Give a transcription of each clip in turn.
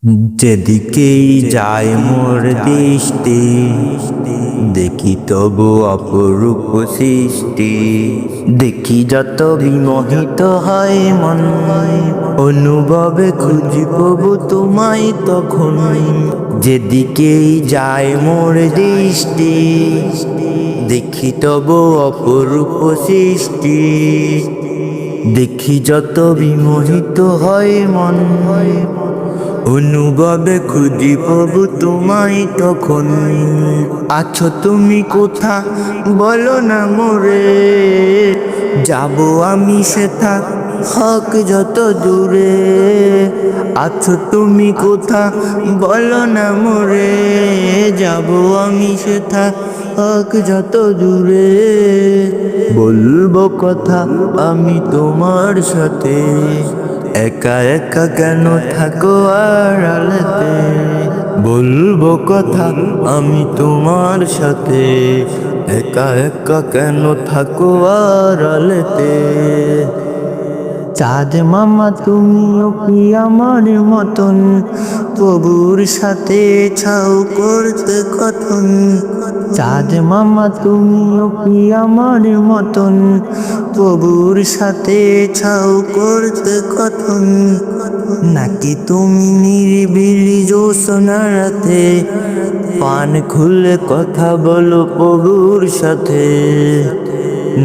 যেদিকেই যায় মোর দৃষ্টি, দেখি তবু অপরূপ সৃষ্টি। দেখি যত বিমোহিত হয় মন, অনুভবে খুঁজি প্রভু তোমায় তখন। যেদিকেই যায় মোর দৃষ্টি, দেখি তবু অপরূপ সৃষ্টি। দেখি যত বিমোহিত হয় মন, অনুভবে খুঁজি প্রভু তোমায় তখন। আছো তুমি কোথা বলো না মোরে, যাব আমি সেথা হক যত দূরে। আছো তুমি কোথা বলো না মোরে, যাব আমি সেথা হক যত দূরে। বলবো কথা আমি তোমার সাথে, একা একা কেন থাকো আড়ালেতে। বলবো কথা আমি তোমার সাথে, একা একা কেন থাকো আড়ালেতে। চাঁদ মামা তুমিও কি আমার মতন, প্রভুর সাথে ছাও করতে কথন। চাঁদ মামা তুমিও কি আমার মতন, প্রভুর সাথে ছাও করতে কথন। নাকি তুমি নিরিবিলি জ্যোৎস্না রাতে, পান খুলে কথা বলো প্রভুর সাথে।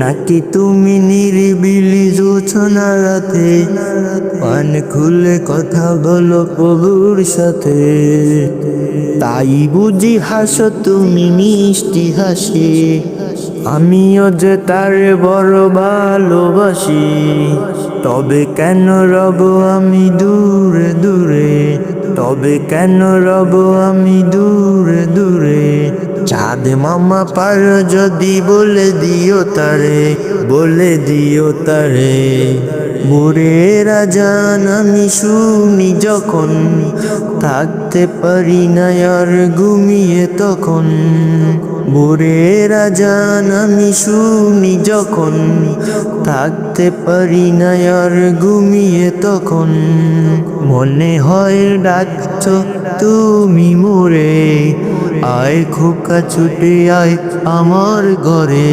নাকি তুমি নিরিবিলি জ্যোৎস্না রাতে, পান খুলে কথা বলো প্রভুর সাথে। তাই বুঝি হাসো তুমি মিষ্টি হাসি, আমিও যে তারে বড় ভালোবাসি। তবে কেন রব আমি দূরে দূরে, তবে কেন রব আমি দূরে দূরে। চাঁদ মামা পারো যদি বলে দিও তারে, বলে দিও তারে। ভোরের আজান আমি শুনি যখন, থাকতে পারি না আর ঘুমিয়ে তখন। ভোরের আজান আমি শুনি যখন, থাকতে পারি না আর ঘুমিয়ে তখন। মনে হয় ডাকছো তুমি মোরে, আয় খোকা ছুটে আয় আমার ঘরে।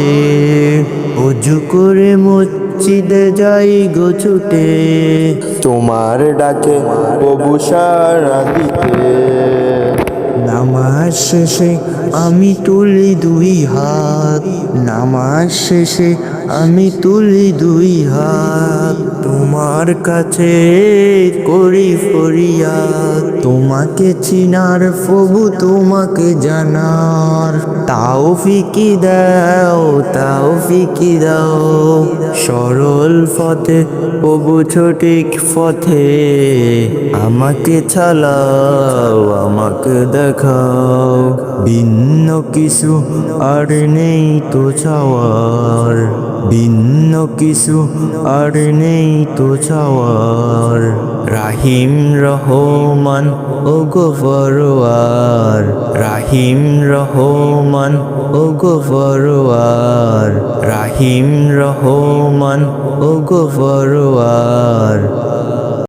অজু করে মসজিদে যাই গো ছুটে, তোমার ডাকে প্রভু সাড়া দিতে। নামাজ শেষে আমি তুলি দুই হাত, নামাজ শেষে আমি তুলি দুই হাত। তোমার কাছে করি ফরিয়াদ, তোমাকে চিনার প্রভু তোমাকে জানার। তাওফিকি দাও, তাওফিকি দাও, সরল পথে প্রভু সঠিক পথে। আমাকে চালাও, আমাকে দেখাও, ভিন্ন কিছু আর নেই তো চাওয়ার। ভিন্ন কিছু আর নেই তো চাওয়ার। রাহিম রহমান ও গো পরওয়ার, রাহিম রহমান ও গো পরওয়ার। রাহিম রহমান ও গো পরওয়ার।